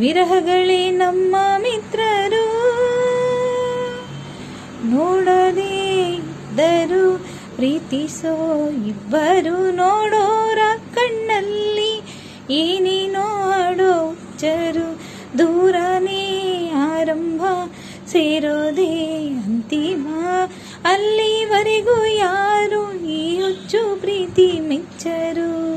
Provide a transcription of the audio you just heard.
ವಿರಹಗಳೇ ನಮ್ಮ ಮಿತ್ರರು. ನೋಡದೇ ಇದ್ದರು ಪ್ರೀತಿಸೋ ಇಬ್ಬರು, ನೋಡೋರ ಕಣ್ಣಲ್ಲಿ ಏನೇನೋ ಆಡೋಚರು. ದೂರನೇ ಆರಂಭ, ಸೇರೋದೇ ಅಂತಿಮ, ಅಲ್ಲಿವರೆಗೂ ಯಾರು ಈ ಹುಚ್ಚು ಪ್ರೀತಿ ಮೆಚ್ಚರು.